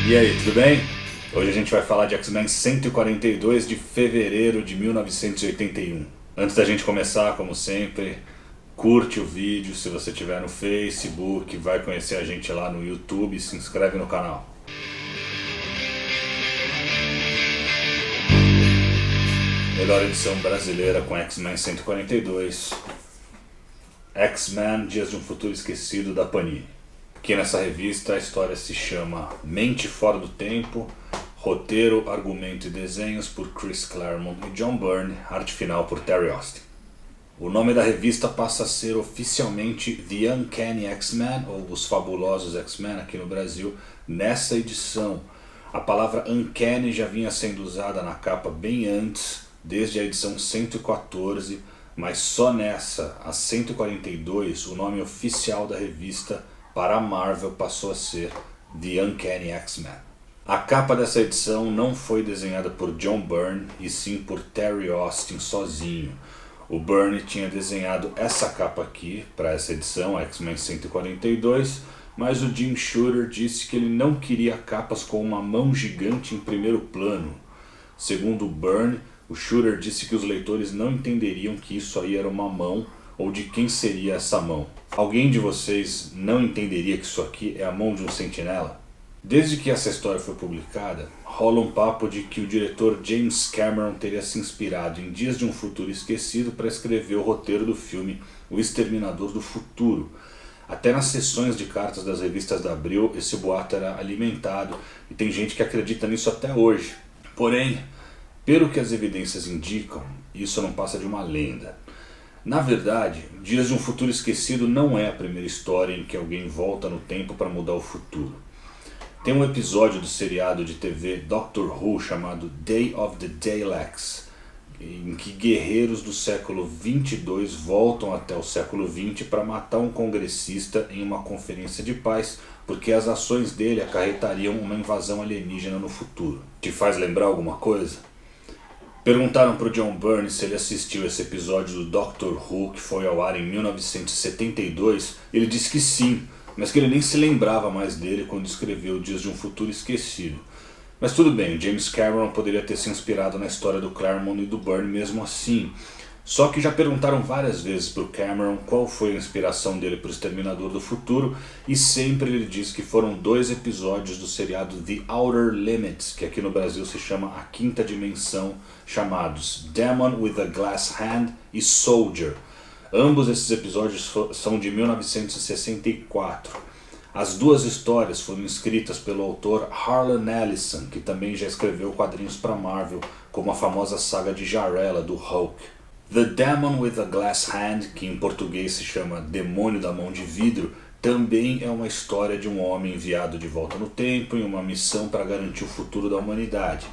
E aí, tudo bem? Hoje a gente vai falar de X-Men 142 de fevereiro de 1981. Antes da gente começar, como sempre, curte o vídeo se você estiver no Facebook, vai conhecer a gente lá no YouTube e se inscreve no canal. Melhor edição brasileira com X-Men 142. X-Men Dias de um Futuro Esquecido da Panini. Aqui nessa revista a história se chama Mente Fora do Tempo, roteiro, argumento e desenhos por Chris Claremont e John Byrne, arte final por Terry Austin. O nome da revista passa a ser oficialmente The Uncanny X-Men, ou Os Fabulosos X-Men aqui no Brasil, nessa edição. A palavra Uncanny já vinha sendo usada na capa bem antes, desde a edição 114, mas só nessa, a 142, o nome oficial da revista para a Marvel passou a ser The Uncanny X-Men. A capa dessa edição não foi desenhada por John Byrne, e sim por Terry Austin sozinho. O Byrne tinha desenhado essa capa aqui para essa edição, X-Men 142, mas o Jim Shooter disse que ele não queria capas com uma mão gigante em primeiro plano. Segundo o Byrne, o Shooter disse que os leitores não entenderiam que isso aí era uma mão, ou de quem seria essa mão. Alguém de vocês não entenderia que isso aqui é a mão de um sentinela? Desde que essa história foi publicada, rola um papo de que o diretor James Cameron teria se inspirado em Dias de um Futuro Esquecido para escrever o roteiro do filme O Exterminador do Futuro. Até nas sessões de cartas das revistas da Abril, esse boato era alimentado, e tem gente que acredita nisso até hoje. Porém, pelo que as evidências indicam, isso não passa de uma lenda. Na verdade, Dias de um Futuro Esquecido não é a primeira história em que alguém volta no tempo para mudar o futuro. Tem um episódio do seriado de TV Doctor Who chamado Day of the Daleks, em que guerreiros do século 22 voltam até o século 20 para matar um congressista em uma conferência de paz, porque as ações dele acarretariam uma invasão alienígena no futuro. Te faz lembrar alguma coisa? Perguntaram para o John Byrne se ele assistiu esse episódio do Doctor Who que foi ao ar em 1972. Ele disse que sim, mas que ele nem se lembrava mais dele quando escreveu Dias de um Futuro Esquecido. Mas tudo bem, James Cameron poderia ter se inspirado na história do Claremont e do Byrne mesmo assim. Só que já perguntaram várias vezes para o Cameron qual foi a inspiração dele para o Exterminador do Futuro, e sempre ele diz que foram 2 episódios do seriado The Outer Limits, que aqui no Brasil se chama A Quinta Dimensão, chamados Demon with a Glass Hand e Soldier. Ambos esses episódios são de 1964. As 2 histórias foram escritas pelo autor Harlan Ellison, que também já escreveu quadrinhos para Marvel, como a famosa saga de Jarella, do Hulk. The Demon with a Glass Hand, que em português se chama Demônio da Mão de Vidro, também é uma história de um homem enviado de volta no tempo em uma missão para garantir o futuro da humanidade.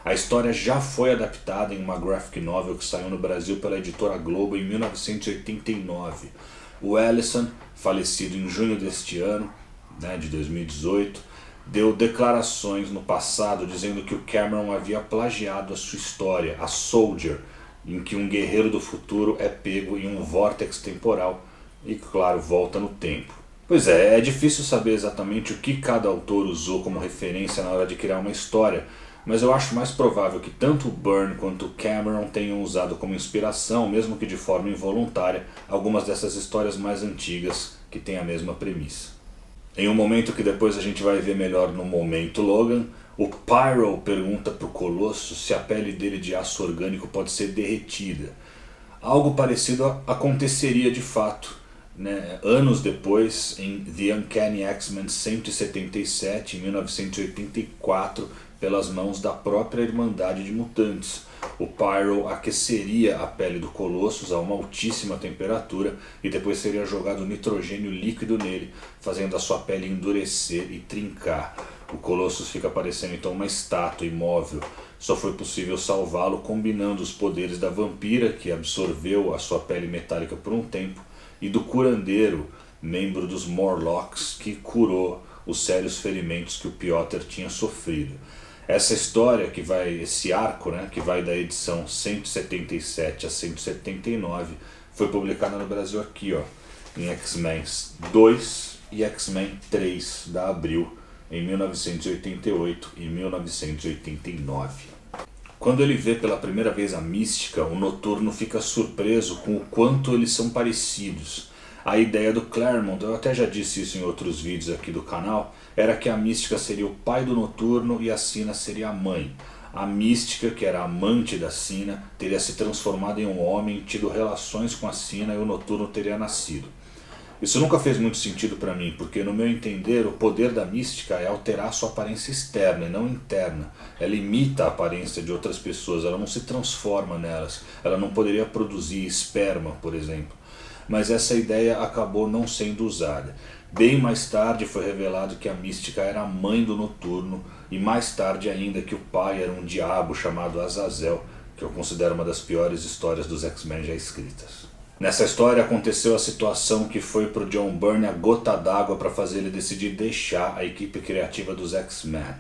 A história já foi adaptada em uma graphic novel que saiu no Brasil pela editora Globo em 1989. O Ellison, falecido em junho deste ano, de 2018, deu declarações no passado dizendo que o Cameron havia plagiado a sua história, a Soldier, em que um guerreiro do futuro é pego em um vórtex temporal e, claro, volta no tempo. Pois é difícil saber exatamente o que cada autor usou como referência na hora de criar uma história, mas eu acho mais provável que tanto o Byrne quanto o Cameron tenham usado como inspiração, mesmo que de forma involuntária, algumas dessas histórias mais antigas que têm a mesma premissa. Em um momento que depois a gente vai ver melhor no Momento Logan, o Pyro pergunta para o Colosso se a pele dele de aço orgânico pode ser derretida. Algo parecido aconteceria de fato, anos depois, em The Uncanny X-Men 177, em 1984, pelas mãos da própria Irmandade de Mutantes. O Pyro aqueceria a pele do Colossus a uma altíssima temperatura e depois seria jogado nitrogênio líquido nele, fazendo a sua pele endurecer e trincar. O Colossus fica parecendo então uma estátua imóvel. Só foi possível salvá-lo combinando os poderes da vampira, que absorveu a sua pele metálica por um tempo, e do curandeiro, membro dos Morlocks, que curou os sérios ferimentos que o Piotr tinha sofrido. Essa história, esse arco, que vai da edição 177 a 179, foi publicada no Brasil aqui, em X-Men 2 e X-Men 3 da Abril, em 1988 e 1989. Quando ele vê pela primeira vez a Mística, o Noturno fica surpreso com o quanto eles são parecidos. A ideia do Claremont, eu até já disse isso em outros vídeos aqui do canal, era que a Mística seria o pai do Noturno e a Sina seria a mãe. A Mística, que era amante da Sina, teria se transformado em um homem, tido relações com a Sina e o Noturno teria nascido. Isso nunca fez muito sentido para mim, porque no meu entender o poder da Mística é alterar sua aparência externa e não interna. Ela imita a aparência de outras pessoas, ela não se transforma nelas, ela não poderia produzir esperma, por exemplo. Mas essa ideia acabou não sendo usada. Bem mais tarde foi revelado que a Mística era a mãe do Noturno, e mais tarde ainda que o pai era um diabo chamado Azazel, que eu considero uma das piores histórias dos X-Men já escritas. Nessa história aconteceu a situação que foi para o John Byrne a gota d'água para fazer ele decidir deixar a equipe criativa dos X-Men.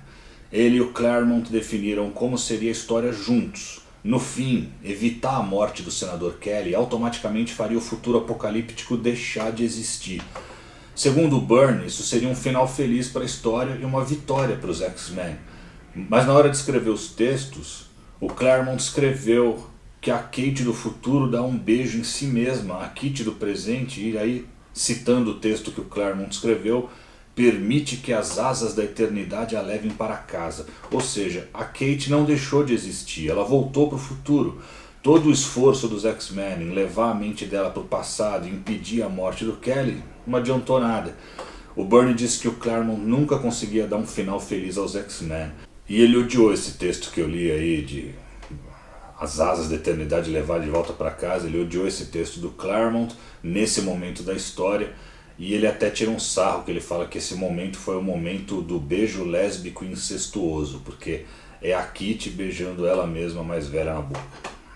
Ele e o Claremont definiram como seria a história juntos. No fim, evitar a morte do Senador Kelly automaticamente faria o futuro apocalíptico deixar de existir. Segundo Byrne, isso seria um final feliz para a história e uma vitória para os X-Men. Mas na hora de escrever os textos, o Claremont escreveu que a Kate do futuro dá um beijo em si mesma, a Kitty do presente, e aí, citando o texto que o Claremont escreveu, permite que as asas da eternidade a levem para casa. Ou seja, a Kate não deixou de existir, ela voltou para o futuro. Todo o esforço dos X-Men em levar a mente dela para o passado e impedir a morte do Kelly não adiantou nada. O Byrne disse que o Claremont nunca conseguia dar um final feliz aos X-Men. E ele odiou esse texto que eu li aí de as asas da eternidade levar de volta para casa. Ele odiou esse texto do Claremont nesse momento da história. E ele até tira um sarro, que ele fala que esse momento foi o momento do beijo lésbico e incestuoso, porque é a Kitty beijando ela mesma mais velha na boca.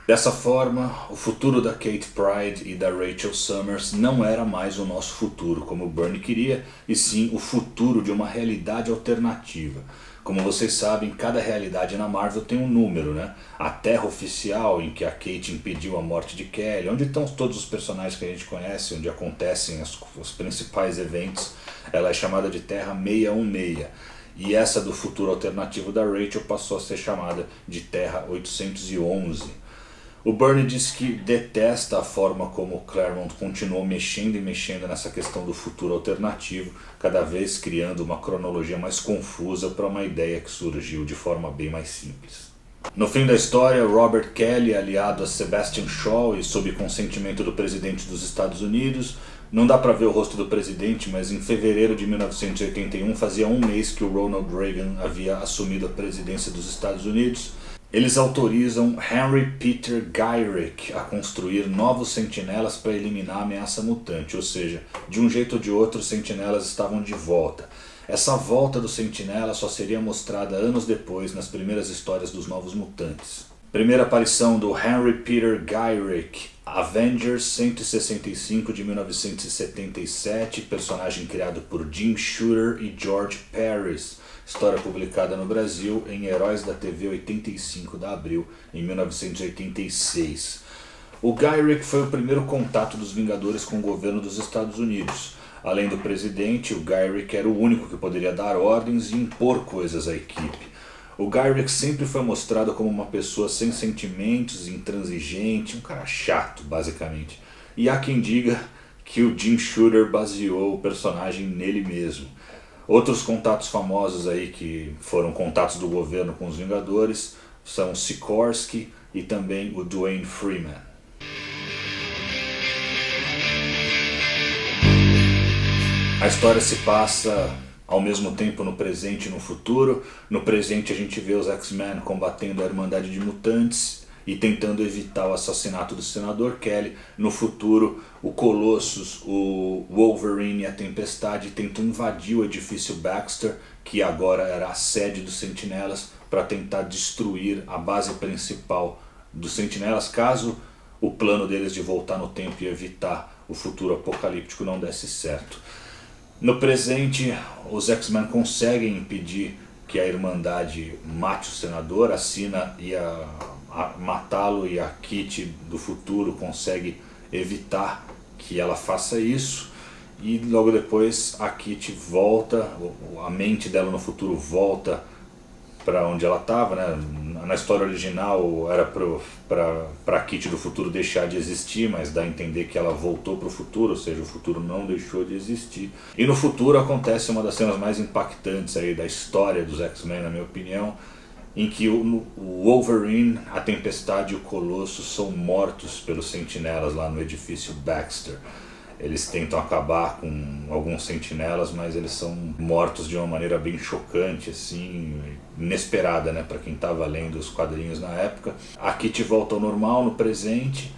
Dessa forma, o futuro da Kate Pryde e da Rachel Summers não era mais o nosso futuro, como o Byrne queria, e sim o futuro de uma realidade alternativa. Como vocês sabem, cada realidade na Marvel tem um número, né? A Terra Oficial, em que a Kate impediu a morte de Kelly, onde estão todos os personagens que a gente conhece, onde acontecem os principais eventos, ela é chamada de Terra 616. E essa do futuro alternativo da Rachel passou a ser chamada de Terra 811. O Byrne disse que detesta a forma como o Claremont continuou mexendo e mexendo nessa questão do futuro alternativo, cada vez criando uma cronologia mais confusa para uma ideia que surgiu de forma bem mais simples. No fim da história, Robert Kelly, aliado a Sebastian Shaw e sob consentimento do presidente dos Estados Unidos, não dá para ver o rosto do presidente, mas em fevereiro de 1981 fazia um mês que o Ronald Reagan havia assumido a presidência dos Estados Unidos. Eles autorizam Henry Peter Gyrich a construir novos sentinelas para eliminar a ameaça mutante, ou seja, de um jeito ou de outro os sentinelas estavam de volta. Essa volta dos sentinelas só seria mostrada anos depois nas primeiras histórias dos Novos Mutantes. Primeira aparição do Henry Peter Gyrich, Avengers 165 de 1977, personagem criado por Jim Shooter e George Paris. História publicada no Brasil em Heróis da TV 85 de abril em 1986. O Gyrich foi o primeiro contato dos Vingadores com o governo dos Estados Unidos. Além do presidente, o Gyrich era o único que poderia dar ordens e impor coisas à equipe. O Gyrich sempre foi mostrado como uma pessoa sem sentimentos, intransigente, um cara chato, basicamente. E há quem diga que o Jim Shooter baseou o personagem nele mesmo. Outros contatos famosos aí que foram contatos do governo com os Vingadores são Sikorsky e também o Dwayne Freeman. A história se passa ao mesmo tempo no presente e no futuro. No presente a gente vê os X-Men combatendo a Irmandade de Mutantes e tentando evitar o assassinato do Senador Kelly. No futuro, o Colossus, o Wolverine e a Tempestade tentam invadir o edifício Baxter, que agora era a sede dos Sentinelas, para tentar destruir a base principal dos Sentinelas, caso o plano deles de voltar no tempo e evitar o futuro apocalíptico não desse certo. No presente, os X-Men conseguem impedir que a Irmandade mate o Senador, a Sina ia matá-lo e a Kitty do futuro consegue evitar que ela faça isso. E logo depois a Kitty volta, a mente dela no futuro volta para onde ela estava, né? Na história original era para a Kitty do futuro deixar de existir, mas dá a entender que ela voltou para o futuro, ou seja, o futuro não deixou de existir. E no futuro acontece uma das cenas mais impactantes aí da história dos X-Men, na minha opinião, em que o Wolverine, a Tempestade e o Colosso são mortos pelos sentinelas lá no edifício Baxter. Eles tentam acabar com alguns sentinelas, mas eles são mortos de uma maneira bem chocante, assim, inesperada, né, para quem estava lendo os quadrinhos na época. A Kitty volta ao normal no presente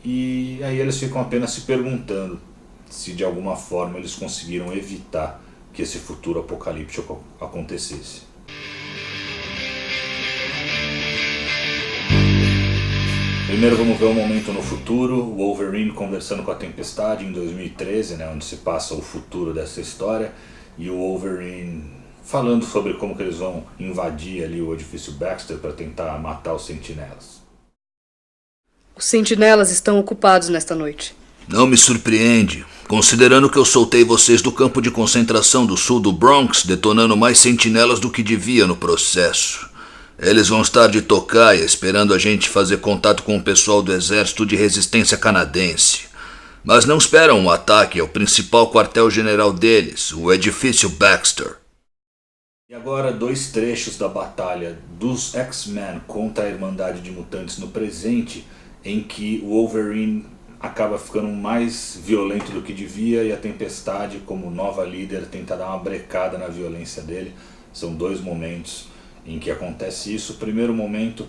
e aí eles ficam apenas se perguntando se de alguma forma eles conseguiram evitar que esse futuro apocalíptico acontecesse. Primeiro vamos ver um momento no futuro, o Wolverine conversando com a Tempestade em 2013, né, onde se passa o futuro dessa história, e o Wolverine falando sobre como que eles vão invadir ali o edifício Baxter para tentar matar os sentinelas. Os sentinelas estão ocupados nesta noite. Não me surpreende, considerando que eu soltei vocês do campo de concentração do sul do Bronx, detonando mais sentinelas do que devia no processo. Eles vão estar de tocaia esperando a gente fazer contato com o pessoal do Exército de Resistência Canadense. Mas não esperam um ataque ao principal quartel-general deles, o edifício Baxter. E agora 2 trechos da batalha dos X-Men contra a Irmandade de Mutantes no presente, em que o Wolverine acaba ficando mais violento do que devia e a Tempestade, como nova líder, tenta dar uma brecada na violência dele. São 2 momentos em que acontece isso. O primeiro momento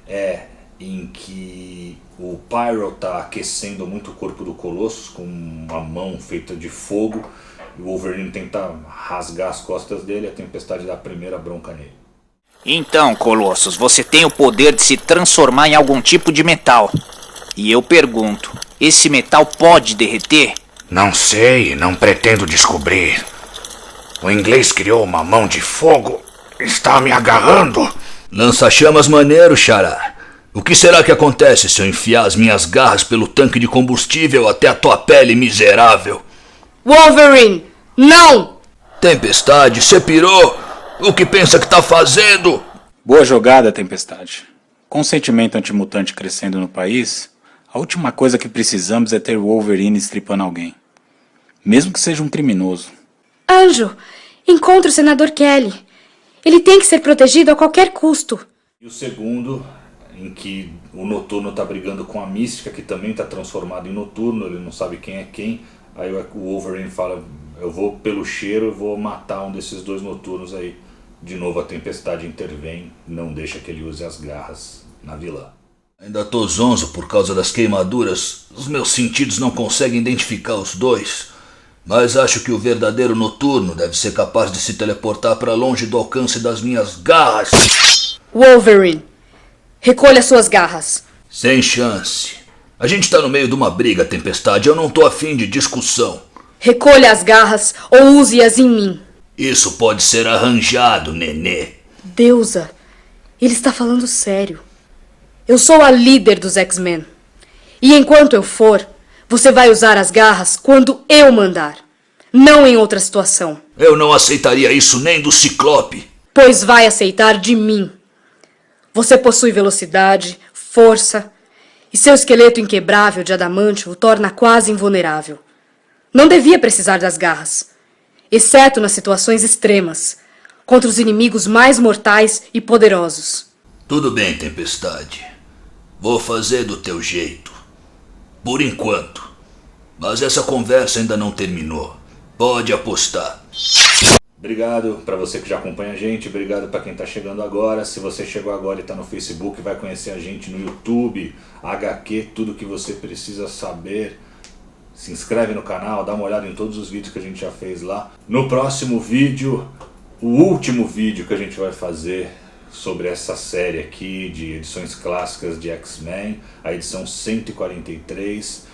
é em que o Pyro está aquecendo muito o corpo do Colossus com uma mão feita de fogo, e o Wolverine tenta rasgar as costas dele e a Tempestade dá a primeira bronca nele. Então, Colossus, você tem o poder de se transformar em algum tipo de metal. E eu pergunto, esse metal pode derreter? Não sei, não pretendo descobrir. O inglês criou uma mão de fogo. Está me agarrando. Lança-chamas maneiro, Xará. O que será que acontece se eu enfiar as minhas garras pelo tanque de combustível até a tua pele, miserável? Wolverine, não! Tempestade, você pirou? O que pensa que tá fazendo? Boa jogada, Tempestade. Com o sentimento antimutante crescendo no país, a última coisa que precisamos é ter Wolverine estripando alguém. Mesmo que seja um criminoso. Anjo, encontre o senador Kelly. Ele tem que ser protegido a qualquer custo. E o segundo, em que o Noturno está brigando com a Mística, que também está transformado em Noturno, ele não sabe quem é quem. Aí o Wolverine fala, eu vou pelo cheiro, eu vou matar um desses 2 Noturnos aí. De novo a Tempestade intervém, não deixa que ele use as garras na vilã. Ainda tô zonzo por causa das queimaduras. Os meus sentidos não conseguem identificar os 2. Mas acho que o verdadeiro Noturno deve ser capaz de se teleportar para longe do alcance das minhas garras. Wolverine, recolha suas garras. Sem chance. A gente tá no meio de uma briga, Tempestade. Eu não tô afim de discussão. Recolha as garras ou use-as em mim. Isso pode ser arranjado, nenê. Deusa, ele está falando sério. Eu sou a líder dos X-Men. E enquanto eu for, você vai usar as garras quando eu mandar, não em outra situação. Eu não aceitaria isso nem do Ciclope. Pois vai aceitar de mim. Você possui velocidade, força, e seu esqueleto inquebrável de adamante o torna quase invulnerável. Não devia precisar das garras, exceto nas situações extremas, contra os inimigos mais mortais e poderosos. Tudo bem, Tempestade. Vou fazer do teu jeito. Por enquanto. Mas essa conversa ainda não terminou. Pode apostar. Obrigado para você que já acompanha a gente, obrigado para quem está chegando agora. Se você chegou agora e está no Facebook, vai conhecer a gente no YouTube, HQ, tudo que você precisa saber. Se inscreve no canal, dá uma olhada em todos os vídeos que a gente já fez lá. No próximo vídeo, o último vídeo que a gente vai fazer sobre essa série aqui de edições clássicas de X-Men, a edição 143,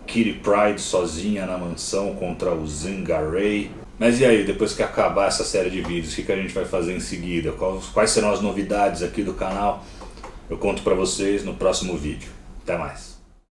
Kitty Pryde sozinha na mansão contra o Zangarei. Mas e aí, depois que acabar essa série de vídeos, o que a gente vai fazer em seguida? Quais serão as novidades aqui do canal? Eu conto pra vocês no próximo vídeo. Até mais!